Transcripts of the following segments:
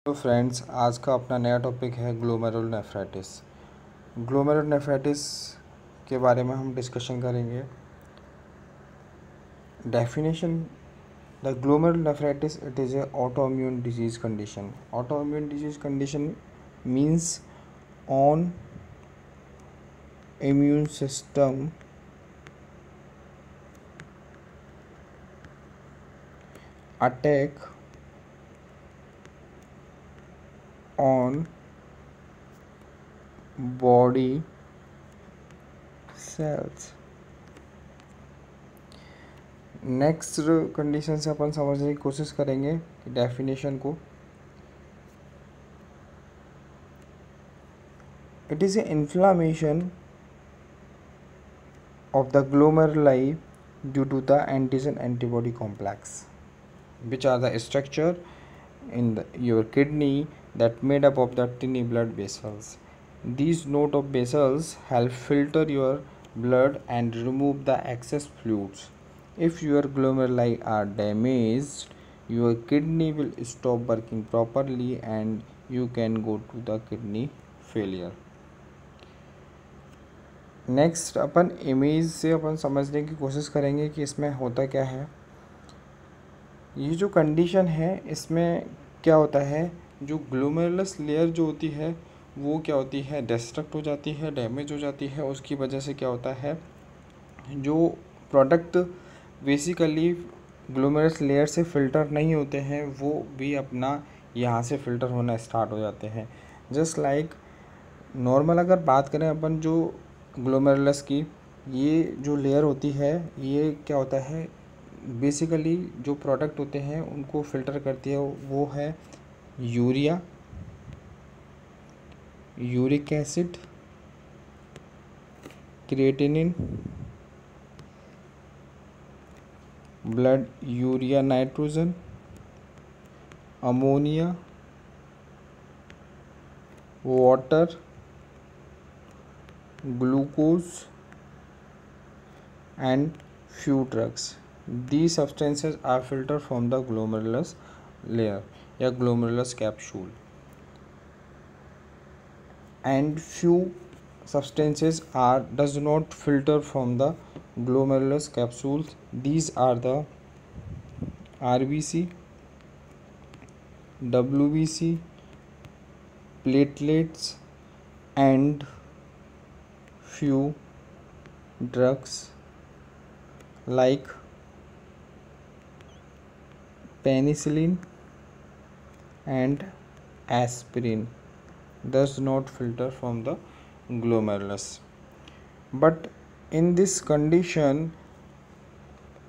तो फ्रेंड्स, आज का अपना नया टॉपिक है ग्लोमेरुलनेफ्राइटिस। ग्लोमेरुलनेफ्राइटिस के बारे में हम डिस्कशन करेंगे। Definition: the glomerulonephritis, it is a autoimmune disease condition. Autoimmune disease condition means on immune system attack on body cells. Next condition से अपन समझने की कोशिश करेंगे कि डेफिनेशन को। It is A inflammation of the glomeruli due to the antigen antibody complex, which are the structure in your kidney that made up of the tiny blood vessels. These knot of vessels help filter your blood and remove the excess fluids. If your glomeruli are damaged, your kidney will stop working properly and you can go to the kidney failure. Next upon image से अपन समझने की कोशिश करेंगे कि इसमें होता क्या है। ये जो कंडीशन है इसमें क्या होता है, जो ग्लोमेरुलस लेयर जो होती है वो क्या होती है, डिस्ट्रक्ट हो जाती है, डैमेज हो जाती है। उसकी वजह से क्या होता है, जो प्रोडक्ट बेसिकली ग्लोमेरुलस लेयर से फ़िल्टर नहीं होते हैं वो भी अपना यहाँ से फ़िल्टर होना स्टार्ट हो जाते हैं। जस्ट लाइक नॉर्मल अगर बात करें अपन जो ग्लोमेरुलस की, ये जो लेयर होती है ये क्या होता है, बेसिकली जो प्रोडक्ट होते हैं उनको फ़िल्टर करती है। वो है urea, uric acid, creatinine, blood urea nitrogen, ammonia, water, glucose and few drugs. These substances are filtered from the glomerulus layer या glomerulus capsule, and few substances does not filter from the glomerulus capsules. These are the RBC, WBC, platelets and few drugs like penicillin and aspirin does not filter from the glomerulus. But in this condition,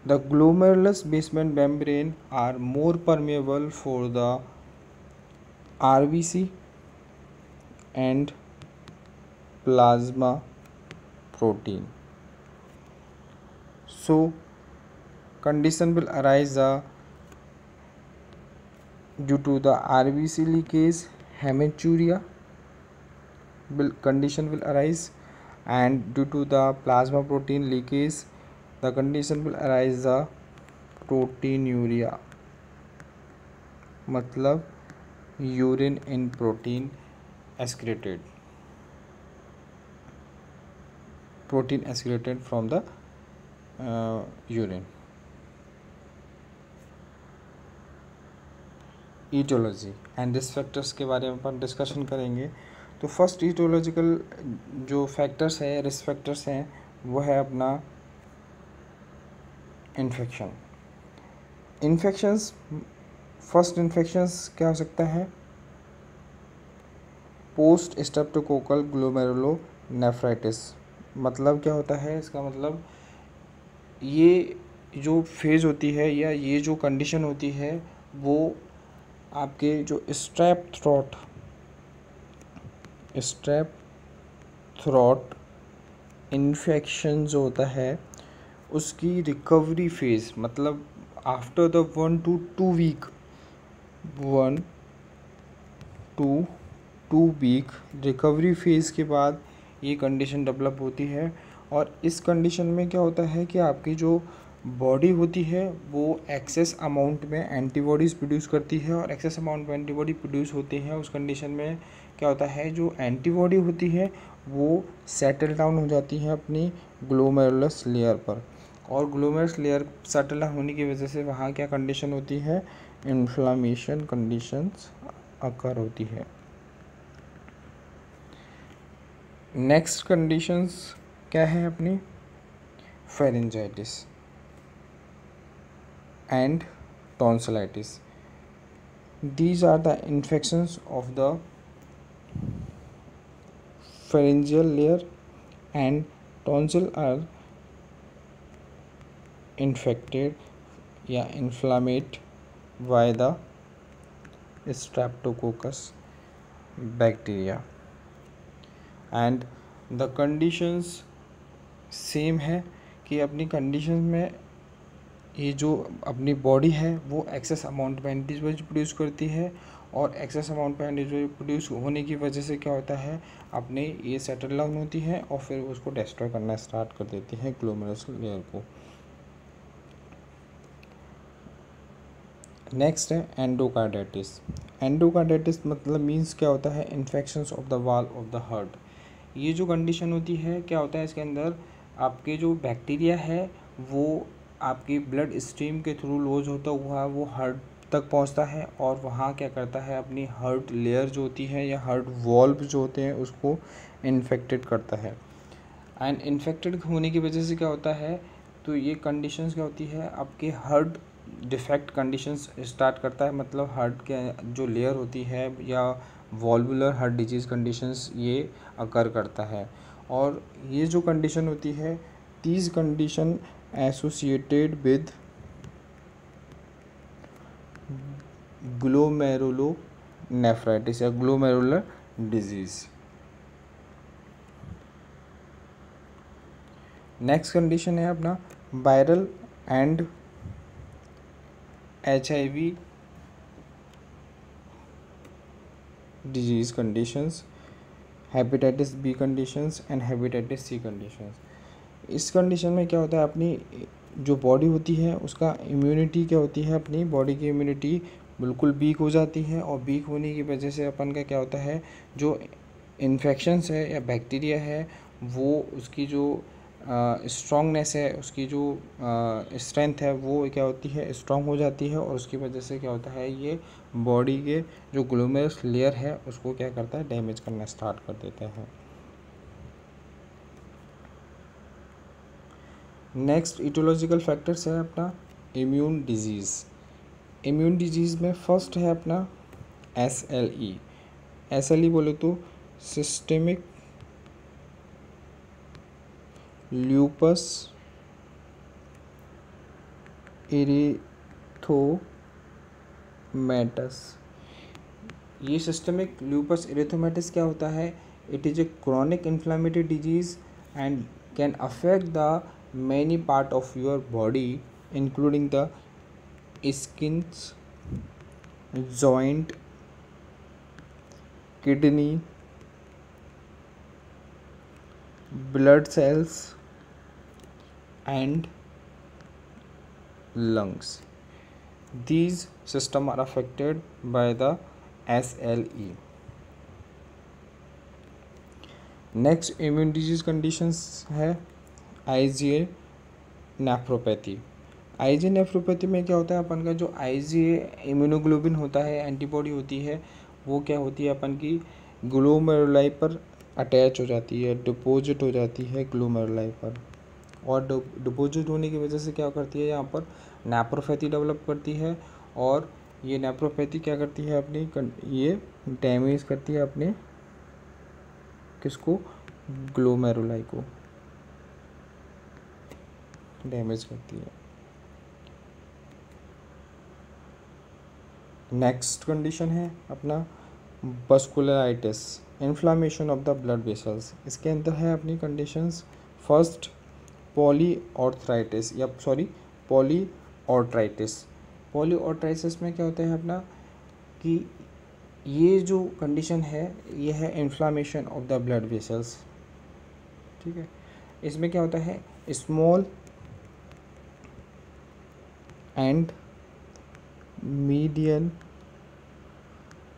the glomerulus basement membrane are more permeable for the RBC and plasma protein. So condition will arise due to the RBC leakage, hematuria condition will arise, and due to the plasma protein leakage the condition will arise the proteinuria, मतलब urine in protein excreted from the urine. Aetiology and risk factors के बारे में अपन discussion करेंगे। तो first aetiological जो factors है, risk factors हैं, वो है अपना इन्फेक्शंस। फर्स्ट इन्फेक्शंस क्या हो सकता है, पोस्ट स्ट्रेप्टोकोकल ग्लोमेरुलोनेफ्राइटिस। मतलब क्या होता है, इसका मतलब ये जो फेज़ होती है या ये जो कंडीशन होती है वो आपके जो स्ट्रेप थ्रोट इन्फेक्शन जो होता है उसकी रिकवरी फेज़, मतलब after the 1 to 2 week recovery phase के बाद ये कंडीशन डेवलप होती है। और इस कंडीशन में क्या होता है कि आपकी जो बॉडी होती है वो एक्सेस अमाउंट में एंटीबॉडीज़ प्रोड्यूस करती है, और एक्सेस अमाउंट में एंटीबॉडी प्रोड्यूस होती है उस कंडीशन में क्या होता है, जो एंटीबॉडी होती है वो सेटल डाउन हो जाती है अपनी ग्लोमेरुलस लेयर पर, और ग्लोमेरुलस लेयर सेटल डाउन होने की वजह से वहाँ क्या कंडीशन होती है, इन्फ्लामेशन कंडीशंस अकर होती है। नेक्स्ट कंडीशंस क्या है अपनी, pharyngitis and tonsillitis. These are the infections of the pharyngeal layer, and tonsil are infected या inflamed by the streptococcus bacteria, and the conditions same है कि अपनी कंडीशन में ये जो अपनी बॉडी है वो एक्सेस अमाउंट में एंटीबॉडी प्रोड्यूस करती है, और एक्सेस अमाउंट में एंटीबॉडी प्रोड्यूस होने की वजह से क्या होता है, अपने ये सेटल डाउन होती है और फिर उसको डिस्ट्रॉय करना स्टार्ट कर देती है ग्लोमेरुलस लेयर को। नेक्स्ट है एंडोकार्डाइटिस। एंडोकार्डाइटिस मतलब मीन्स क्या होता है, infections of the wall of the heart. ये जो कंडीशन होती है क्या होता है, इसके अंदर आपके जो बैक्टीरिया है वो आपकी ब्लड स्ट्रीम के थ्रू लॉज होता हुआ वो हार्ट तक पहुंचता है, और वहाँ क्या करता है, अपनी हार्ट लेयर जो होती है या हार्ट वॉल्व जो होते हैं उसको इन्फेक्टेड करता है। एंड इन्फेक्टेड होने की वजह से क्या होता है, तो ये कंडीशंस क्या होती है, आपके हार्ट डिफेक्ट कंडीशंस स्टार्ट करता है, मतलब हार्ट के जो लेयर होती है या वॉल्वुलर हार्ट डिजीज़ कंडीशंस ये अकर करता है। और ये जो कंडीशन होती है, this condition associated with glomerulonephritis या ग्लोमेरुलर डिजीज़। नेक्स्ट कंडीशन है अपना viral and HIV disease conditions, hepatitis B conditions and hepatitis C conditions. इस कंडीशन में क्या होता है, अपनी जो बॉडी होती है उसका इम्यूनिटी क्या होती है, अपनी बॉडी की इम्यूनिटी बिल्कुल वीक हो जाती है, और वीक होने की वजह से अपन का क्या होता है, जो इन्फेक्शंस है या बैक्टीरिया है वो उसकी जो स्ट्रॉन्गनेस है, उसकी जो स्ट्रेंथ है वो क्या होती है, स्ट्रॉन्ग हो जाती है, और उसकी वजह से क्या होता है, ये बॉडी के जो ग्लोमेरुलस लेयर है उसको क्या करता है, डैमेज करना स्टार्ट कर देता है। नेक्स्ट इटियोलॉजिकल फैक्टर्स है अपना इम्यून डिजीज़। इम्यून डिजीज़ में फर्स्ट है अपना SLE। SLE बोले तो सिस्टेमिक ल्यूपस इरिथोमेटस। ये सिस्टेमिक ल्यूपस इरिथोमेटस क्या होता है, it is a chronic inflammatory disease and can affect the many part of your body including the skins, joint, kidney, blood cells and lungs. These systems are affected by the SLE. Next immune disease conditions है IgA nephropathy. IgA nephropathy में क्या होता है, अपन का जो IgA immunoglobulin होता है, एंटीबॉडी होती है, वो क्या होती है अपन की ग्लोमेरुलाई पर अटैच हो जाती है, डिपॉजिट हो जाती है ग्लोमेरुलाई पर, और डिपॉजिट होने की वजह से क्या करती है, यहाँ पर नेफ्रोपैथी डेवलप करती है, और ये नेफ्रोपैथी क्या करती है, अपनी ये डैमेज करती है अपने किसको, ग्लोमेरुलाई को डैमेज करती है। नेक्स्ट कंडीशन है अपना vasculitis, inflammation of the blood vessels. इसके अंदर है अपनी कंडीशंस, फर्स्ट पॉलीऑर्थराइटिस या पॉलीऑर्थराइटिस। पॉलीऑर्थराइटिस में क्या होता है अपना कि ये जो कंडीशन है ये है inflammation of the blood vessels, ठीक है। इसमें क्या होता है, small and medial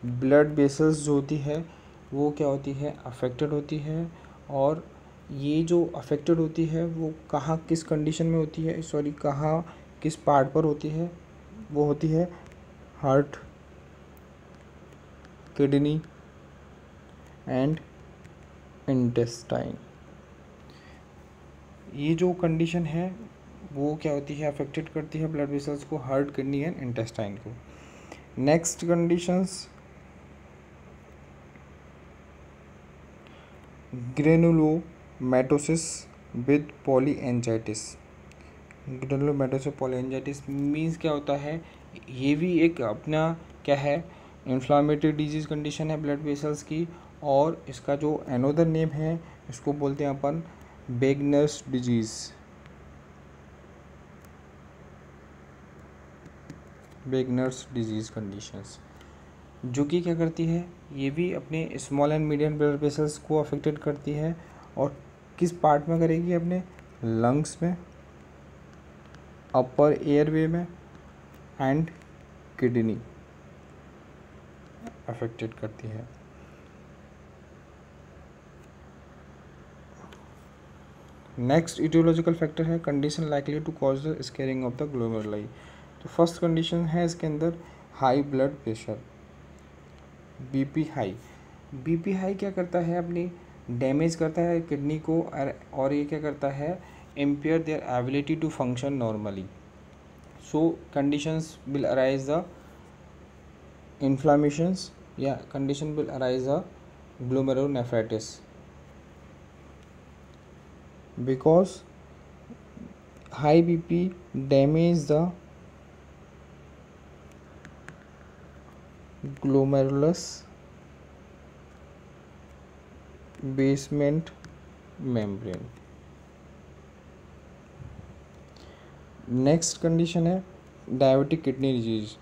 blood vessels जो होती है वो क्या होती है, अफेक्टेड होती है। और ये जो अफेक्टेड होती है वो कहाँ किस कंडीशन में होती है, सॉरी कहाँ किस पार्ट पर होती है, वो होती है हार्ट, किडनी एंड इंटेस्टाइन। ये जो कंडीशन है वो क्या होती है, अफेक्टेड करती है ब्लड वेसल्स को, हार्ट, किडनी एंड इंटेस्टाइन को। Next conditions, granulomatosis with polyangiitis. Granulomatosis polyangiitis means क्या होता है, ये भी एक अपना क्या है, इन्फ्लामेटरी डिजीज़ कंडीशन है ब्लड वेसल्स की। और इसका जो अनदर नेम है इसको बोलते हैं अपन वेगनर्स डिजीज़, वेगनर्स डिजीज़ कंडीशंस, जो कि क्या करती है, ये भी अपने small and medium blood vessels को अफेक्टेड करती है। और किस पार्ट में करेगी, अपने लंग्स में, अपर एयरवे में एंड किडनी अफेक्टेड करती है। नेक्स्ट इटियोलॉजिकल फैक्टर है condition likely to cause the scarring of the glomeruli. तो फर्स्ट कंडीशन है इसके अंदर high blood pressure, BP high. BP high क्या करता है, अपनी डैमेज करता है किडनी को, और ये क्या करता है, impair their ability to function normally. So conditions will arise the inflammations या condition will arise the glomerulonephritis, because high BP damage the glomerulus basement membrane। Next condition है diabetic kidney disease.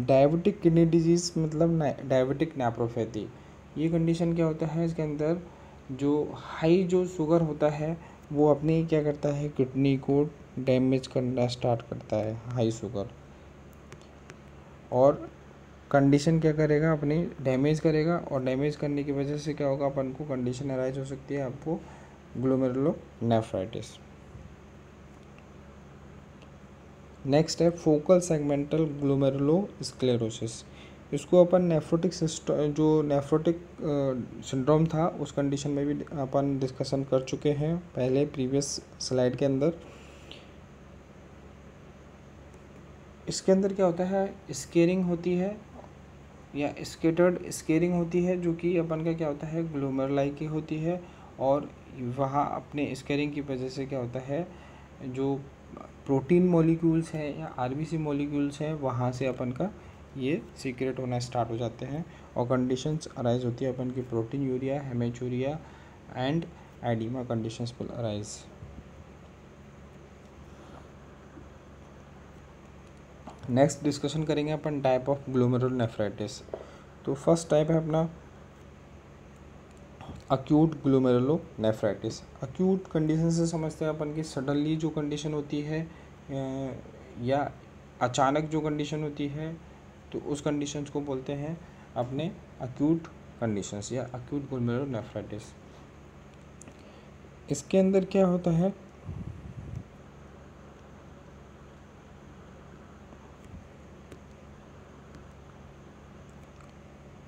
Diabetic kidney disease मतलब diabetic nephropathy. ये condition क्या होता है, इसके अंदर जो हाई जो शुगर होता है वो अपनी क्या करता है, किडनी को डैमेज करना स्टार्ट करता है, हाई शुगर। और कंडीशन क्या करेगा, अपनी डैमेज करेगा, और डैमेज करने की वजह से क्या होगा, अपन को कंडीशन अराइज हो सकती है आपको ग्लोमेरुलोनेफ्राइटिस। नेक्स्ट है फोकल सेगमेंटल ग्लोमेरुलोस्क्लेरोसिस। इसको अपन नेफ्रोटिक जो नेफ्रोटिक सिंड्रोम था उस कंडीशन में भी अपन डिस्कशन कर चुके हैं पहले प्रीवियस स्लाइड के अंदर। इसके अंदर क्या होता है, स्केरिंग होती है या स्केटर्ड स्केरिंग होती है, जो कि अपन का क्या होता है, ग्लोमेरुलाई की होती है। और वहाँ अपने स्केरिंग की वजह से क्या होता है, जो प्रोटीन मॉलिक्यूल्स हैं या आरबीसी मॉलिक्यूल्स हैं वहाँ से अपन का ये सीक्रेट होना स्टार्ट हो जाते हैं, और कंडीशंस अराइज होती है अपन की protein urea, haematuria and oedema conditions will arise. Next discussion करेंगे अपन टाइप ऑफ ग्लोमेरुलोनेफ्राइटिस। तो फर्स्ट टाइप है अपना अक्यूट ग्लोमेरुलोनेफ्राइटिस। अक्यूट कंडीशन से समझते हैं अपन की सडनली जो कंडीशन होती है या अचानक जो कंडीशन होती है, तो उस कंडीशंस को बोलते हैं अपने अक्यूट कंडीशंस या अक्यूट ग्लोमेरुलोनेफ्राइटिस। इसके अंदर क्या होता है,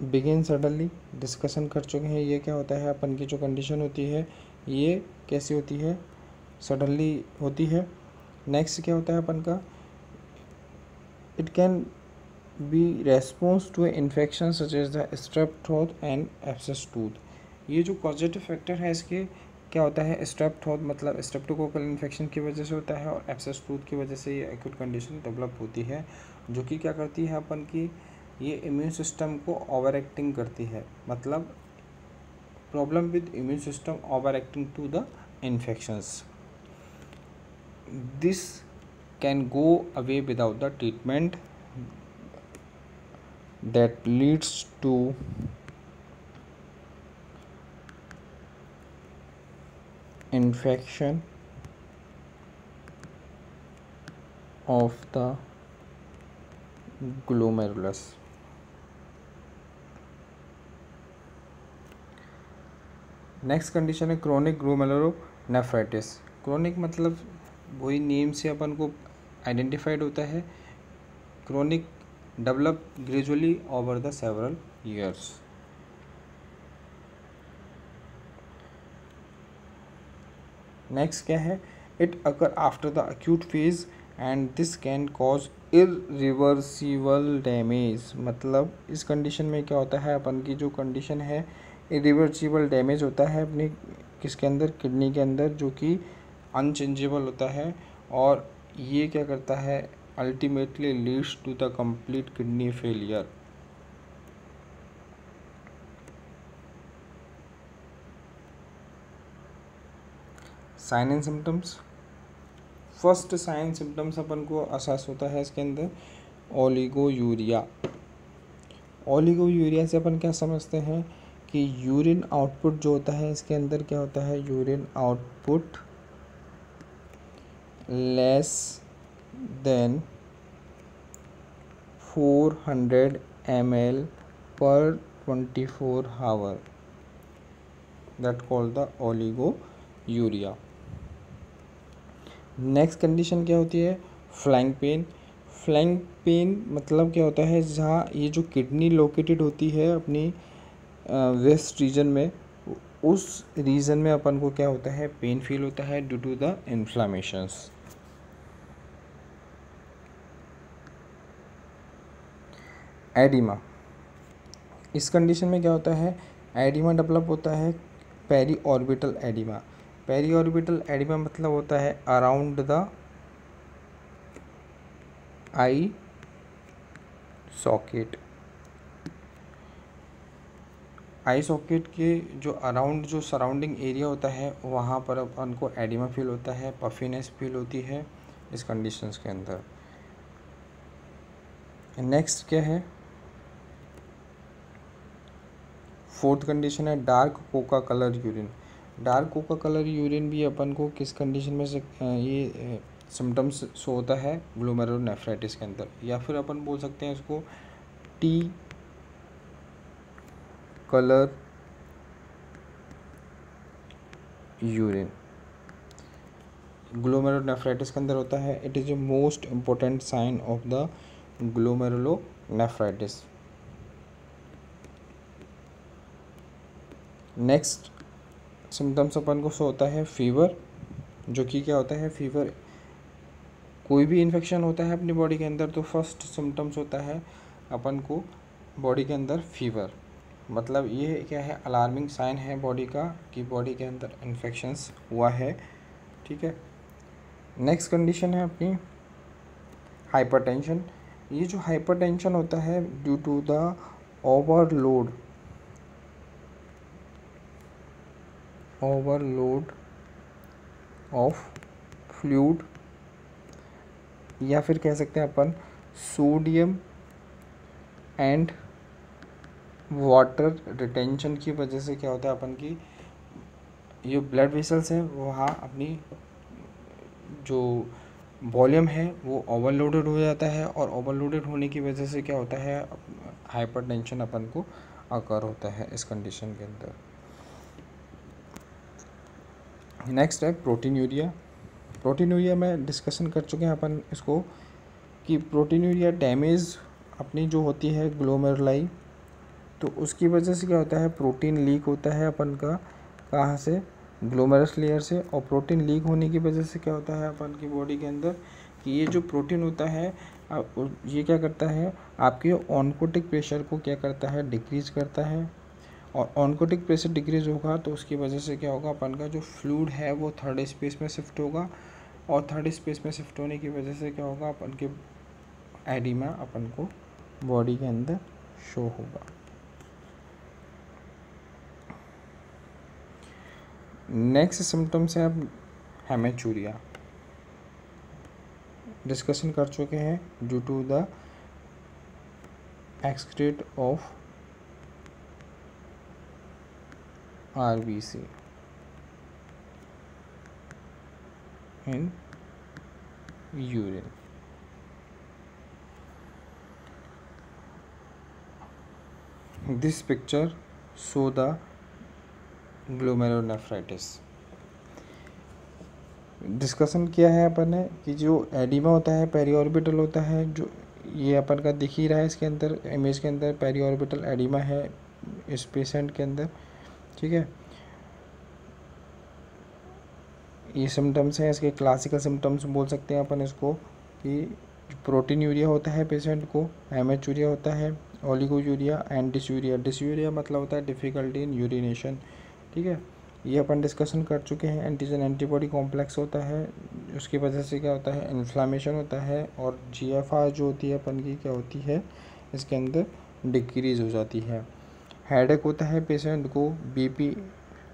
बिगिन सडनली डिस्कशन कर चुके हैं। ये क्या होता है, अपन की जो कंडीशन होती है ये कैसी होती है, सडनली होती है। नेक्स्ट क्या होता है अपन का, it can be response to infection such as the strep throat and abscess tooth. ये जो पॉजिटिव फैक्टर है इसके क्या होता है, स्ट्रेप थ्रोट मतलब स्ट्रेप्टोकोकल इन्फेक्शन की वजह से होता है, और एब्सेस टूथ की वजह से ये एक्यूट कंडीशन डेवलप होती है, जो कि क्या करती है अपन की, ये इम्यून सिस्टम को ओवर एक्टिंग करती है। मतलब problem with immune system over acting to the infections, this can go away without the treatment that leads to infection of the glomerulus. Next condition है क्रोनिक ग्लोमेरुलोनेफ्राइटिस। क्रोनिक मतलब वही name से अपन को identified होता है। Chronic develop gradually over the several years. Next क्या है, it occur after the acute phase and this can cause irreversible damage. मतलब इस कंडीशन में क्या होता है, अपन की जो कंडीशन है इरिवर्सिबल डैमेज होता है अपनी किसके अंदर, किडनी के अंदर, जो कि अनचेंजेबल होता है। और ये क्या करता है, ultimately leads to the complete kidney failure. Sign and symptoms. First sign symptoms अपन को अहसास होता है इसके अंदर ओलिगोयूरिया। ओलिगोयूरिया से अपन क्या समझते हैं कि यूरिन आउटपुट जो होता है इसके अंदर क्या होता है, urine output less than 400 ml पर 24 hour, that called the oliguria. Next condition क्या होती है, फ्लैंक पेन। फ्लैंक पेन मतलब क्या होता है, जहाँ ये जो किडनी लोकेटेड होती है अपनी वेस्ट रीजन में, उस रीजन में अपन को क्या होता है, पेन फील होता है due to the inflammations. Oedema. इस कंडीशन में क्या होता है, एडिमा डेवलप होता है periorbital oedema. Periorbital oedema मतलब होता है around the eye socket. Eye socket के जो अराउंड जो सराउंडिंग एरिया होता है वहाँ पर अपन को एडिमा फील होता है, पफीनेस फील होती है इस कंडीशंस के अंदर। नेक्स्ट क्या है, फोर्थ कंडीशन है dark Coca colour urine. Dark Coca colour urine भी अपन को किस कंडीशन में से ये सिम्टम्स शो होता है, ग्लोमेरुलोनेफ्राइटिस के अंदर। या फिर अपन बोल सकते हैं इसको टी कलर यूरिन ग्लोमेरुलोनेफ्राइटिस के अंदर होता है। It is a most important sign of the glomerulonephritis. Next symptoms अपन को शो होता है फीवर, जो कि क्या होता है, फीवर कोई भी इन्फेक्शन होता है अपनी बॉडी के अंदर तो फर्स्ट सिम्टम्स होता है अपन को बॉडी के अंदर फीवर। मतलब ये क्या है, अलार्मिंग साइन है बॉडी का कि बॉडी के अंदर इन्फेक्शंस हुआ है, ठीक है। नेक्स्ट कंडीशन है अपनी हाइपरटेंशन। ये जो हाइपरटेंशन होता है due to the overload of fluid, या फिर कह सकते हैं अपन सोडियम एंड वाटर रिटेंशन की वजह से क्या होता है, अपन की ये ब्लड वेसल्स हैं वहाँ अपनी जो वॉल्यूम है वो ओवरलोडेड हो जाता है, और ओवरलोडेड होने की वजह से क्या होता है, हाइपरटेंशन अपन को अकर होता है इस कंडीशन के अंदर। नेक्स्ट है प्रोटीनूरिया। प्रोटीनूरिया में डिस्कशन कर चुके हैं अपन इसको कि प्रोटीनूरिया डैमेज अपनी जो होती है ग्लोमेरुलाई, तो उसकी वजह से क्या होता है, प्रोटीन लीक होता है अपन का, कहाँ से, ग्लोमेरुलस लेयर से। और प्रोटीन लीक होने की वजह से क्या होता है अपन की बॉडी के अंदर कि ये जो प्रोटीन होता है ये क्या करता है, आपके ऑन्कोटिक प्रेशर को क्या करता है, डिक्रीज करता है। और ऑन्कोटिक प्रेशर डिक्रीज होगा तो उसकी वजह से क्या होगा, अपन का जो फ्लूइड है वो थर्ड स्पेस में शिफ्ट होगा, और थर्ड स्पेस में शिफ्ट होने की वजह से क्या होगा, अपन के एडिमा अपन को बॉडी के अंदर शो होगा। नेक्स्ट सिम्टम्स है अब हेमेचूरिया। डिस्कशन कर चुके हैं due to the excrete of RBC in urine। This picture show the glomerulonephritis. Discussion किया है अपन ने कि जो एडिमा होता है पेरिऑर्बिटल होता है, जो ये अपन का दिख ही रहा है इसके अंदर, इमेज के अंदर पेरिऑर्बिटल एडिमा है इस पेशेंट के अंदर, ठीक है। ये सिम्टम्स हैं इसके, क्लासिकल सिम्टम्स बोल सकते हैं अपन इसको, कि प्रोटीन यूरिया होता है पेशेंट को, हेमेचूरिया होता है, ओलिगोयूरिया एंड डिसयूरिया। डिसयूरिया मतलब होता है डिफ़िकल्टी इन यूरिनेशन, ठीक है। ये अपन डिस्कशन कर चुके हैं। एंटीजन एंटीबॉडी कॉम्प्लेक्स होता है, उसकी वजह से क्या होता है, इन्फ्लामेशन होता है, और GFR जो होती है अपन की क्या होती है इसके अंदर, डिक्रीज़ हो जाती है। हेडेक होता है पेशेंट को, BP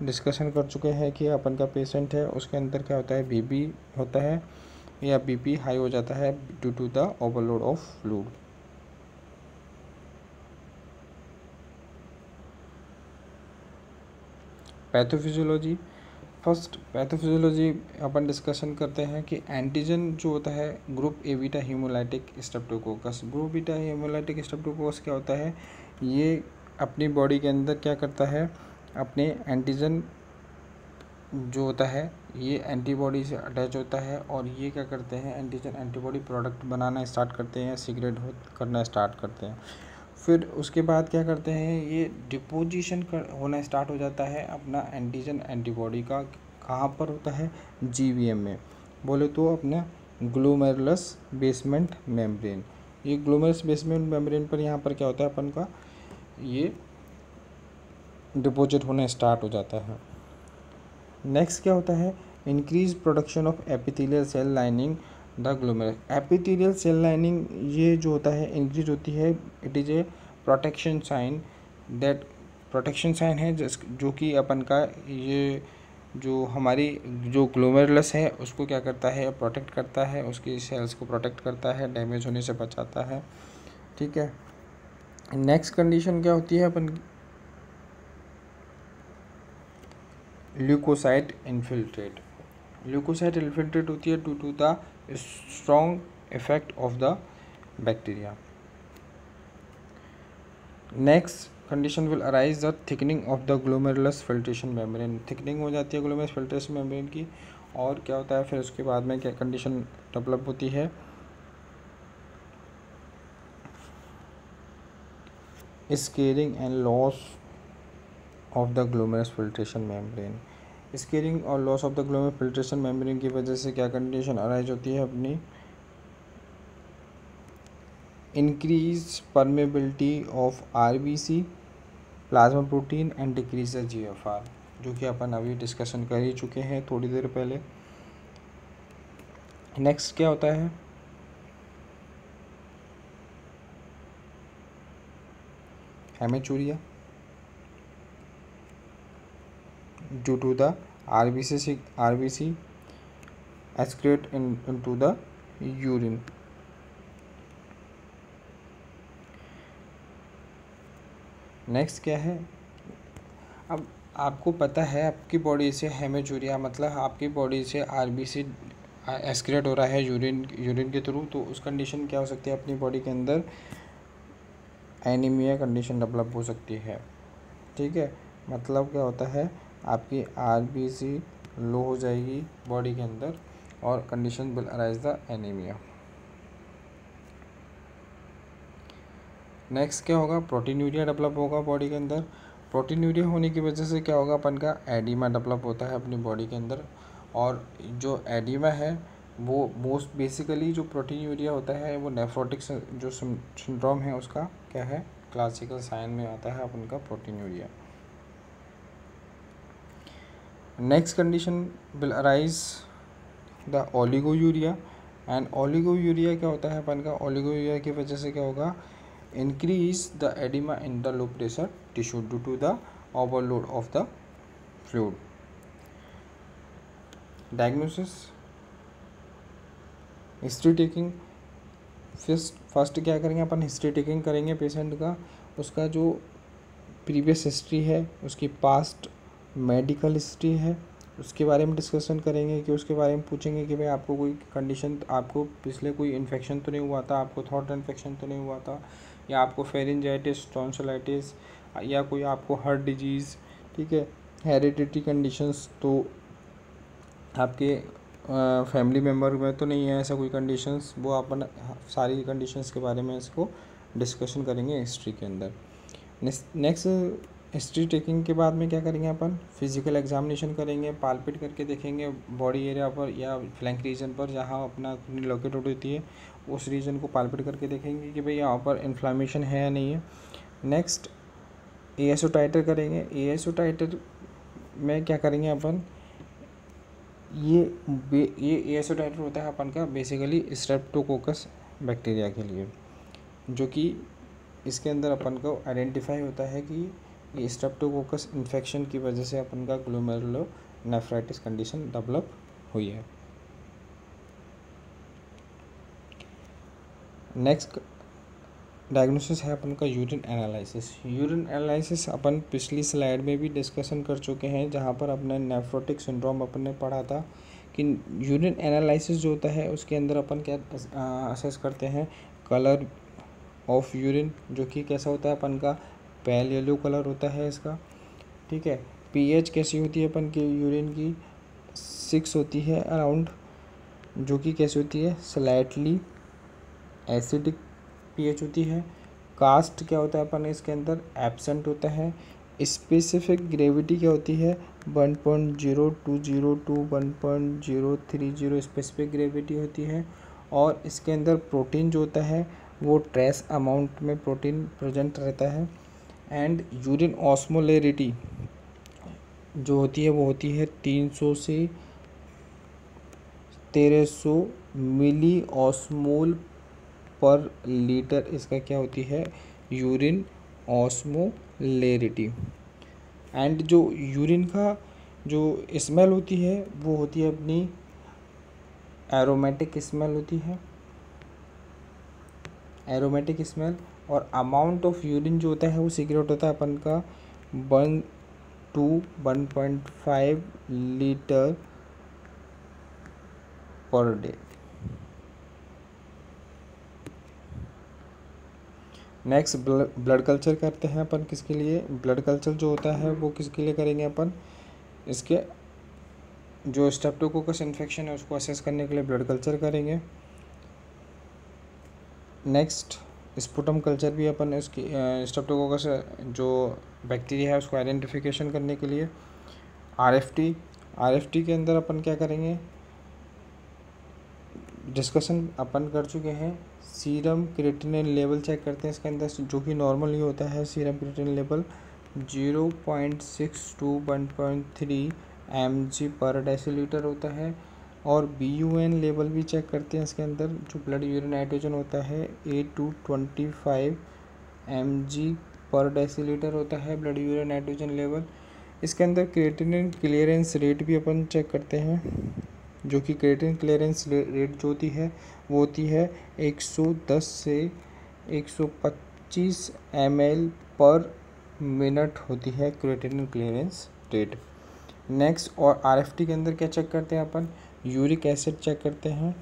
डिस्कशन कर चुके हैं कि अपन का पेशेंट है उसके अंदर क्या होता है, BP होता है या BP हाई हो जाता है due to the overload of fluid. Pathophysiology, first pathophysiology अपन डिस्कशन करते हैं कि एंटीजन जो होता है group A beta haemolytic streptococcus. Group beta haemolytic streptococcus क्या होता है, ये अपनी बॉडी के अंदर क्या करता है, अपने एंटीजन जो होता है ये एंटीबॉडी से अटैच होता है, और ये क्या करते हैं, एंटीजन एंटीबॉडी प्रोडक्ट बनाना स्टार्ट करते हैं, सीक्रेट करना स्टार्ट करते हैं। फिर उसके बाद क्या करते हैं, ये डिपोजिशन होना स्टार्ट हो जाता है अपना एंटीजन एंटीबॉडी का। कहाँ पर होता है, GVM में, बोले तो अपना ग्लोमेरुलस बेसमेंट मेम्ब्रेन। ये ग्लोमेरुलस बेसमेंट मेम्ब्रेन पर यहाँ पर क्या होता है अपन का, ये डिपोजिट होना स्टार्ट हो जाता है। नेक्स्ट क्या होता है, increase production of epithelial cell lining the glomerulus. Epithelial cell lining ये जो होता है इंक्रीज होती है, it is a protection sign, that protection sign है जो कि अपन का ये जो हमारी जो ग्लोमेरुलस है उसको क्या करता है, प्रोटेक्ट करता है, उसकी सेल्स को प्रोटेक्ट करता है, डैमेज होने से बचाता है, ठीक है। नेक्स्ट कंडीशन क्या होती है अपन, ल्यूकोसाइट इन्फिल्ट्रेट। ल्यूकोसाइट इन्फिल्ट्रेट होती है due to the strong effect of the bacteria. Next condition will arise the thickening of the glomerulus filtration membrane. Thickening हो जाती है ग्लोमेरुलस फिल्ट्रेशन मेम्ब्रेन की, और क्या होता है फिर उसके बाद में क्या कंडीशन डेवलप होती है, scarring and loss of the glomerulus filtration membrane. Scarring और loss of the glomerulus filtration membrane की वजह से क्या कंडीशन अराइज होती है अपनी, increase permeability of RBC plasma protein and decrease the GFR, जो कि अपन अभी डिस्कशन कर ही चुके हैं थोड़ी देर पहले। नेक्स्ट क्या होता है, haematuria due to the RBC excrete into the urine। Next क्या है, अब आपको पता है आपकी बॉडी से हेमेचूरिया मतलब आपकी बॉडी से RBC एक्सक्रीट हो रहा है यूरिन के थ्रू, तो उस कंडीशन क्या हो सकती है, अपनी बॉडी के अंदर एनीमिया कंडीशन डेवलप हो सकती है, ठीक है। मतलब क्या होता है, आपकी RBC लो हो जाएगी बॉडी के अंदर, और condition will arise the anaemia. Next क्या होगा, प्रोटीन यूरिया डेवलप होगा बॉडी के अंदर। प्रोटीन यूरिया होने की वजह से क्या होगा, अपन का एडिमा डेवलप होता है अपनी बॉडी के अंदर, और जो एडिमा है वो मोस्ट बेसिकली जो प्रोटीन यूरिया होता है वो नेफ्रोटिक जो सिंड्रोम है उसका क्या है, क्लासिकल साइन में आता है अपन का protein urea. Next condition will arise the oliguria, and oliguria क्या होता है अपन का, ओलिगोयूरिया की वजह से क्या होगा, increase the oedema in the low pressure tissue due to the overload of the fluid. Diagnosis, history taking, first क्या करेंगे अपन, हिस्ट्री टेकिंग करेंगे पेशेंट का, उसका जो प्रीवियस हिस्ट्री है, उसकी पास्ट मेडिकल हिस्ट्री है, उसके बारे में डिस्कशन करेंगे, कि उसके बारे में पूछेंगे कि भाई आपको कोई कंडीशन, आपको पिछले कोई इन्फेक्शन तो नहीं हुआ था, आपको थ्रोट इन्फेक्शन तो नहीं हुआ था, या आपको फेरिंजाइटिस, टॉन्सिलाइटिस, या कोई आपको हार्ट डिजीज़, ठीक है, हेरिडिटी कंडीशंस, तो आपके फैमिली मेम्बर में तो नहीं है ऐसा कोई कंडीशंस, वो अपन सारी कंडीशंस के बारे में इसको डिस्कशन करेंगे हिस्ट्री के अंदर। नेक्स्ट हिस्ट्री टेकिंग के बाद में क्या करेंगे अपन, फिजिकल एग्जामिनेशन करेंगे, पालपेट करके देखेंगे बॉडी एरिया पर या फ्लैंक रीजन पर जहाँ अपना लोकेट होती है, उस रीजन को पालपेट करके देखेंगे कि भाई यहाँ पर इन्फ्लामेशन है या नहीं है। नेक्स्ट ASO टाइटर करेंगे। ASO टाइटर में क्या करेंगे अपन, ये ASO टाइटर होता है अपन का बेसिकली स्ट्रेप्टोकोकस बैक्टीरिया के लिए, जो कि इसके अंदर अपन को आइडेंटिफाई होता है कि ये स्ट्रेप्टोकोकस इन्फेक्शन की वजह से अपन का ग्लोमेरुलोनेफ्राइटिस कंडीशन डेवलप हुई है। नेक्स्ट डायग्नोसिस है अपन का यूरिन एनालिसिस। यूरिन एनालिसिस अपन पिछली स्लाइड में भी डिस्कशन कर चुके हैं, जहाँ पर अपने नेफ्रोटिक सिंड्रोम अपन ने पढ़ा था कि यूरिन एनालिसिस जो होता है उसके अंदर अपन क्या असेस करते हैं, कलर ऑफ यूरिन, जो कि कैसा होता है अपन का पेल येलो कलर होता है इसका, ठीक है। pH कैसी होती है अपन की यूरिन की, 6 होती है अराउंड, जो कि कैसी होती है, स्लाइटली एसिडिक pH होती है। कास्ट क्या होता है अपन इसके अंदर, एब्सेंट होता है। स्पेसिफिक ग्रेविटी क्या होती है, 1.0202 1.030 स्पेसिफिक ग्रेविटी होती है। और इसके अंदर प्रोटीन जो होता है वो ट्रेस अमाउंट में प्रोटीन प्रेजेंट रहता है। एंड यूरिन ऑस्मोलरिटी जो होती है वो होती है 300 से 1300 मिली ऑस्मोल पर लीटर, इसका क्या होती है, यूरिन ऑस्मोलरिटी। एंड जो यूरिन का जो स्मेल होती है वो होती है अपनी एरोमेटिक स्मेल होती है, एरोमेटिक स्मेल। और अमाउंट ऑफ यूरिन जो होता है वो सीक्रेट होता है अपन का 1 to 1.5 litre per day. Next blood culture करते हैं अपन, किसके लिए, ब्लड कल्चर जो होता है वो किसके लिए करेंगे अपन, इसके जो स्ट्रेप्टोकोकस इन्फेक्शन है उसको असेस करने के लिए ब्लड कल्चर करेंगे। नेक्स्ट स्पुटम कल्चर भी अपन इसकी स्ट्रेप्टोकोकस जो बैक्टीरिया है उसको आइडेंटिफिकेशन करने के लिए। RFT के अंदर अपन क्या करेंगे, डिस्कशन अपन कर चुके हैं, सीरम क्रिएटिनिन लेवल चेक करते हैं इसके अंदर, जो कि नॉर्मल ही होता है। Serum creatinine level 0.6 to 1.3 mg पर डेसीलीटर होता है। और BUN लेवल भी चेक करते हैं इसके अंदर, जो ब्लड यूरिन नाइट्रोजन होता है 8 to 25 mg पर डेसीलीटर होता है ब्लड यूरिन नाइट्रोजन लेवल। इसके अंदर क्रिएटिनिन क्लियरेंस रेट भी अपन चेक करते हैं, जो कि क्रिएटिनिन क्लियरेंस रेट जो होती है वो होती है 110 से 125 ml पर मिनट होती है क्रिएटिनिन क्लियरेंस रेट। नेक्स्ट और RFT के अंदर क्या चेक करते हैं अपन, यूरिक एसिड चेक करते हैं।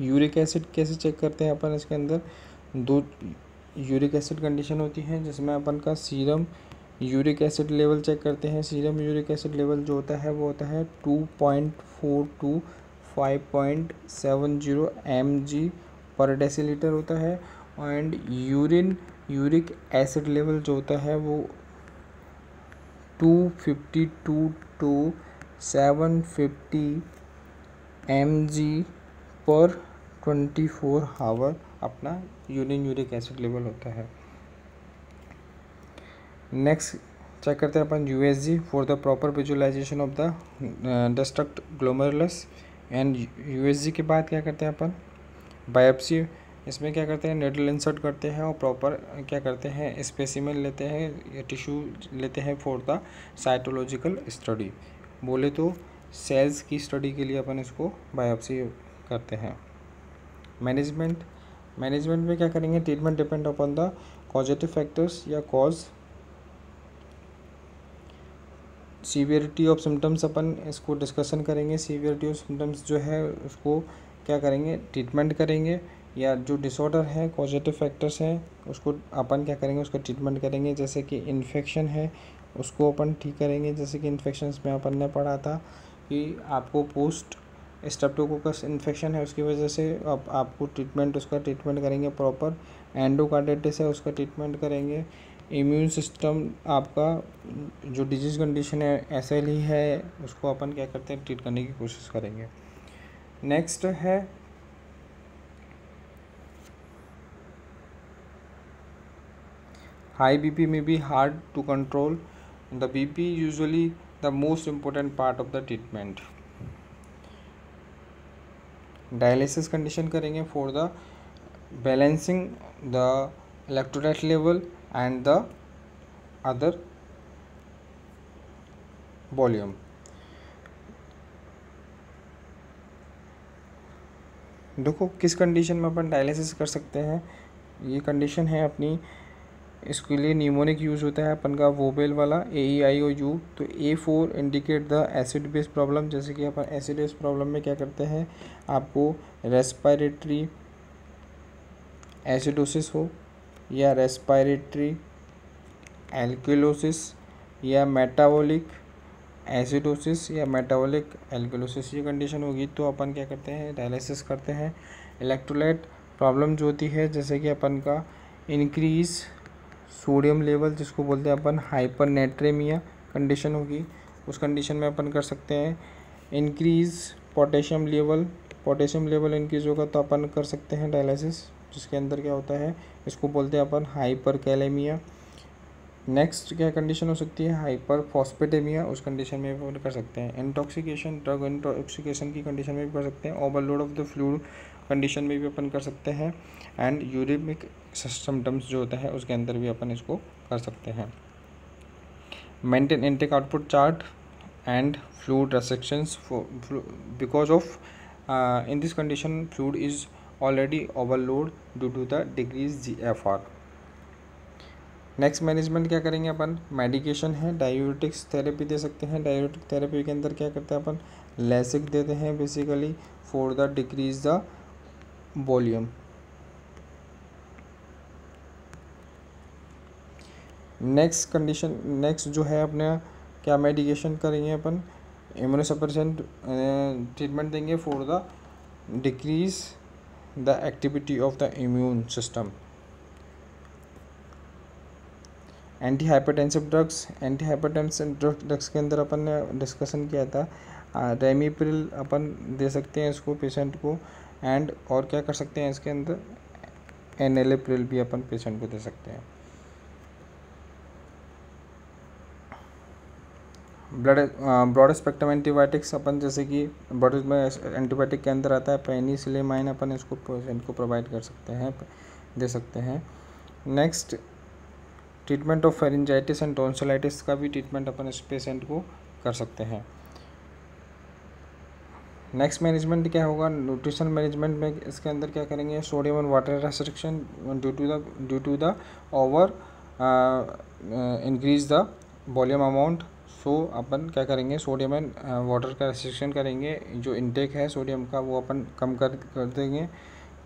यूरिक एसिड कैसे चेक करते हैं अपन, इसके अंदर 2 यूरिक एसिड कंडीशन होती है, जिसमें अपन का serum uric acid level check करते हैं। सीरम यूरिक एसिड लेवल जो होता है वो होता है 2.4 to 5.70 mg पर डेसीलीटर होता है। एंड यूरिक एसिड लेवल जो होता है वो 252 to 750 mg पर 24 आवर अपना यूरिक एसिड लेवल होता है। नेक्स्ट चेक करते हैं अपन USG for the proper visualisation of the destruct glomerulus. And USG के बाद क्या करते हैं अपन, बायोप्सी। इसमें क्या करते हैं, नेडल इंसर्ट करते हैं और प्रॉपर क्या करते हैं, स्पेसिमेन लेते हैं या टिश्यू लेते हैं फॉर द साइटोलॉजिकल स्टडी। बोले तो सेल्स की स्टडी के लिए अपन इसको बायोप्सी करते हैं। मैनेजमेंट में क्या करेंगे, treatment depend upon the causative factors या कॉज। सीवियरिटी ऑफ सिम्टम्स अपन इसको डिस्कशन करेंगे। सीवियरिटी ऑफ सिम्टम्स जो है उसको क्या करेंगे, ट्रीटमेंट करेंगे। या जो डिसऑर्डर है, कॉजेटिव फैक्टर्स हैं, उसको अपन क्या करेंगे, उसका ट्रीटमेंट करेंगे। जैसे कि इन्फेक्शन है उसको अपन ठीक करेंगे। जैसे कि इन्फेक्शंस में अपन ने पढ़ा था कि आपको पोस्ट स्ट्रेप्टोकोकस इन्फेक्शन है, उसकी वजह से अब आपको उसका ट्रीटमेंट करेंगे प्रॉपर। एंडोकार्डिटिस है, उसका ट्रीटमेंट करेंगे। इम्यून सिस्टम आपका जो डिजीज़ कंडीशन है ऐसे ही है, उसको अपन क्या करते हैं, ट्रीट करने की कोशिश करेंगे। नेक्स्ट है high BP may be hard to control. The BP usually the most important part of the treatment. Dialysis condition करेंगे for the balancing the electrolyte level and the other volume. देखो किस condition में अपन dialysis कर सकते हैं। ये condition है अपनी, इसके लिए न्यूमोनिक यूज़ होता है अपन का वोबेल वाला AEIOU। तो A4 indicate the acid base problem. जैसे कि अपन एसिड बेस प्रॉब्लम में क्या करते हैं, आपको रेस्पिरेटरी एसिडोसिस हो या रेस्पिरेटरी एल्किलोसिस या मेटाबॉलिक एसिडोसिस या मेटाबॉलिक एल्किलोसिस, ये कंडीशन होगी तो अपन क्या करते हैं, डायलिसिस करते हैं। इलेक्ट्रोलाइट प्रॉब्लम जो होती है, जैसे कि अपन का इंक्रीज सोडियम लेवल, जिसको बोलते हैं अपन हाइपरनेट्रेमिया कंडीशन होगी, उस कंडीशन में अपन कर सकते हैं। इंक्रीज पोटेशियम लेवल इंक्रीज होगा तो अपन कर सकते हैं डायलिसिस, जिसके अंदर क्या होता है, इसको बोलते हैं अपन हाइपरकैलेमिया। नेक्स्ट क्या कंडीशन हो सकती है, हाइपर फॉस्फेटेमिया, उस कंडीशन में भी कर सकते हैं। इंटॉक्सिकेशन, ड्रग इंटॉक्सिकेशन की कंडीशन में भी कर सकते हैं। Overload of the fluid condition में भी अपन कर सकते हैं। एंड यूरिमिक सिम्टम्स जो होता है उसके अंदर भी अपन इसको कर सकते हैं। Maintain intake output chart and fluid restrictions because of in this condition fluid is already overload due to the decrease GFR। Next management क्या करेंगे अपन, मेडिकेशन है, डायूरेटिक्स थेरेपी दे सकते हैं। डायूरेटिक थेरेपी के अंदर क्या करते हैं अपन, लैसिक देते हैं basically for the decrease the volume. Next जो है अपने क्या मेडिकेशन करेंगे अपन, इम्यूनोसप्रेसेंट ट्रीटमेंट देंगे for the decrease the activity of the immune system. Anti hypertensive drugs के अंदर अपन ने डिस्कशन किया था, रेमिप्रिल अपन दे सकते हैं इसको पेशेंट को। एंड और क्या कर सकते हैं इसके अंदर, एनालिप्रिल भी अपन पेशेंट को दे सकते हैं। ब्रॉड स्पेक्ट्रम एंटीबायोटिक्स अपन, जैसे कि ब्रॉड में एंटीबायोटिक के अंदर आता है पेनिसिलिमाइन, अपन इसको पेशेंट को प्रोवाइड कर सकते हैं, दे सकते हैं। Next treatment of pharyngitis and tonsillitis का भी ट्रीटमेंट अपन इस पेशेंट को कर सकते हैं। नेक्स्ट मैनेजमेंट क्या होगा, न्यूट्रिशन मैनेजमेंट में इसके अंदर क्या करेंगे, sodium and water restriction due to the over increase the volume amount. So अपन क्या करेंगे, सोडियम एंड वाटर का रेस्ट्रिक्शन करेंगे, जो इनटेक है सोडियम का वो अपन कम कर देंगे।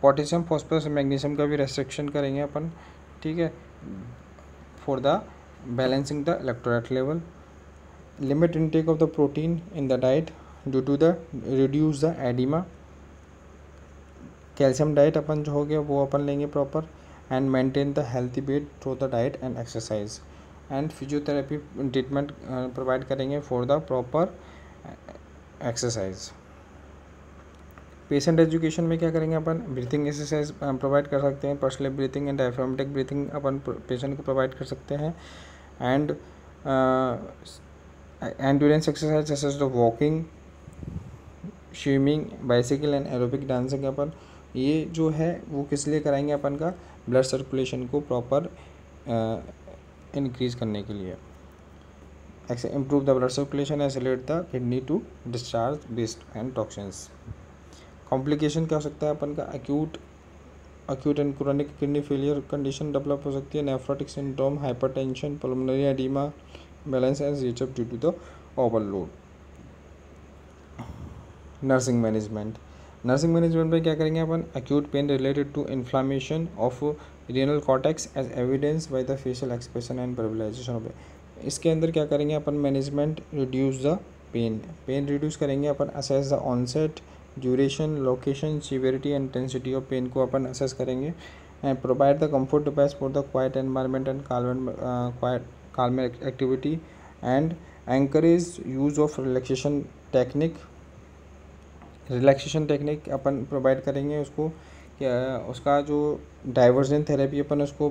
पोटेशियम, फॉस्फोरस, मैग्नीशियम का भी रेस्ट्रिक्शन करेंगे अपन, ठीक है, for the balancing the electrolyte level. Limit intake of the protein in the diet due to the reduce the edema. Calcium diet अपन जो हो गया वो अपन लेंगे proper. And maintain the healthy weight through the diet and exercise. And physiotherapy treatment provide करेंगे for the proper exercise. Patient education में क्या करेंगे अपन, ब्रीथिंग एक्सरसाइज प्रोवाइड कर सकते हैं, personal breathing and diaphragmatic breathing अपन पेशेंट को प्रोवाइड कर सकते हैं। एंड एंड्योरेंस एक्सरसाइज जैसे the walking, swimming, bicycle and aerobic dancing अपन ये जो है वो किस लिए कराएंगे अपन का, ब्लड सर्कुलेशन को प्रॉपर इंक्रीज करने के लिए। Improve the blood circulation, accelerate the kidney to discharge waste and toxins. Complication क्या हो सकता है अपन का, acute and chronic kidney failure condition develop हो सकती है, nephrotic syndrome, hypertension, pulmonary edema, balance and रिचअप due to the overload. Nursing management, nursing management में क्या करेंगे अपन, acute pain related to inflammation of renal cortex as evidence by the facial expression and verbalization of. इसके अंदर क्या करेंगे अपन, management reduce the pain, pain reduce करेंगे अपन, assess the onset, duration, location, severity and intensity of pain को अपन assess करेंगे, and provide the comfort device for the quiet environment and calm activity, and encourage use of relaxation technique अपन provide करेंगे उसको। क्या उसका जो डाइवर्जन थेरेपी अपन उसको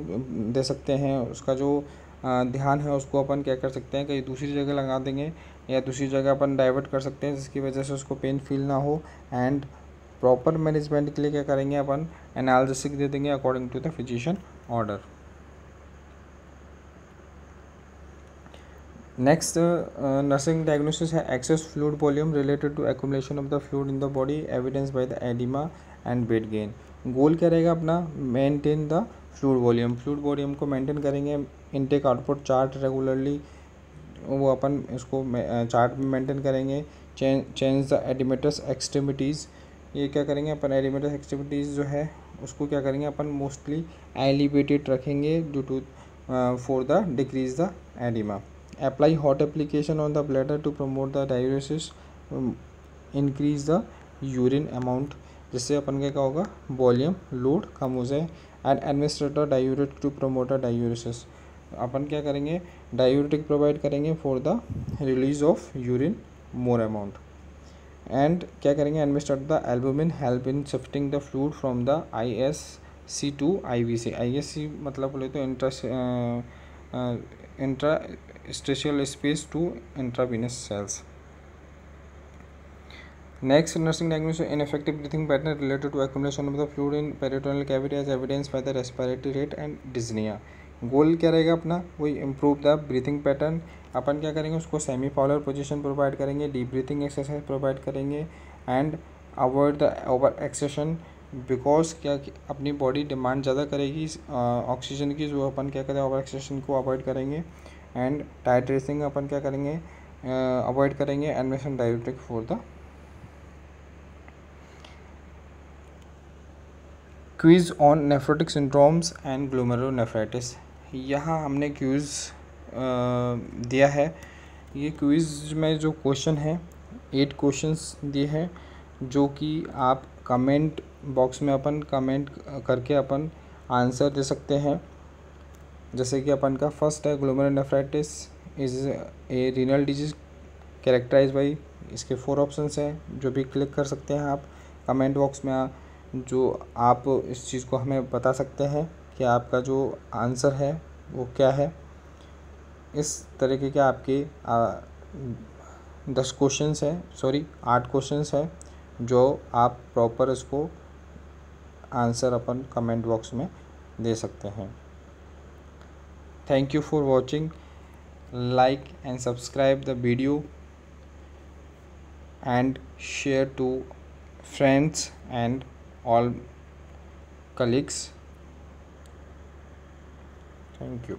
दे सकते हैं, उसका जो ध्यान है उसको अपन क्या कर सकते हैं, कहीं दूसरी जगह लगा देंगे या दूसरी जगह अपन डाइवर्ट कर सकते हैं जिसकी वजह से उसको पेन फील ना हो। एंड प्रॉपर मैनेजमेंट के लिए क्या करेंगे अपन, एनाल्जेसिक दे देंगे according to the physician order. Next nursing diagnosis है excess fluid volume related to accumulation of the fluid in the body, evidence by the edema and weight gain. Goal क्या रहेगा अपना, मेंटेन द फ्लूइड वॉल्यूम को maintain करेंगे। Intake output chart regularly वो अपन इसको chart में मेंटेन करेंगे। चेंज द एडिमेटस एक्सट्रीमिटीज़, ये क्या करेंगे अपन, एडिमेटस एक्सट्रीमिटीज़ जो है उसको क्या करेंगे अपन मोस्टली एलिवेटेड रखेंगे due to for the decrease the edema. Apply hot application on the bladder to promote the diuresis, increase the urine amount, जिससे अपन क्या होगा, वॉल्यूम लोड कम हो जाए। And administrator diuretic to promote the diuresis, अपन क्या करेंगे, डायूरेटिक प्रोवाइड करेंगे for the release of urine more amount. And क्या करेंगे, administrate the albumin help in shifting the fluid from the ISC to IVC। ISC मतलब बोले तो interstitial space to intravenous cells. Next, nursing diagnosis ineffective breathing pattern related to accumulation of the fluid in peritoneal cavity as evidenced by the respiratory rate and dyspnea। Goal क्या रहेगा अपना, वही improve the breathing pattern. अपन क्या करेंगे, उसको semi Fowler position provide करेंगे, deep breathing exercise provide करेंगे, and avoid the over exertion, because क्या अपनी बॉडी डिमांड ज़्यादा करेगी ऑक्सीजन की, जो अपन क्या करें ओवर एक्सेशन को अवॉइड करेंगे। एंड टाइट्रेसिंग अपन क्या करेंगे, अवॉइड करेंगे, admission diuretic for the quiz on nephrotic syndromes and glomerulonephritis. यहाँ हमने क्विज़ दिया है। ये क्विज़ में जो क्वेश्चन है 8 क्वेश्चंस दिए हैं, जो कि आप कमेंट बॉक्स में अपन कमेंट करके अपन आंसर दे सकते हैं। जैसे कि अपन का फर्स्ट है, glomerulonephritis is a renal disease characterise by, इसके 4 ऑप्शंस हैं जो भी क्लिक कर सकते हैं आप कमेंट बॉक्स में, जो आप इस चीज़ को हमें बता सकते हैं कि आपका जो आंसर है वो क्या है। इस तरीके के आपके 10 क्वेश्चंस हैं, 8 क्वेश्चंस हैं, जो आप प्रॉपर इसको आंसर अपन कमेंट बॉक्स में दे सकते हैं। Thank you for watching, like and subscribe the video and share to friends and all colleagues. Thank you.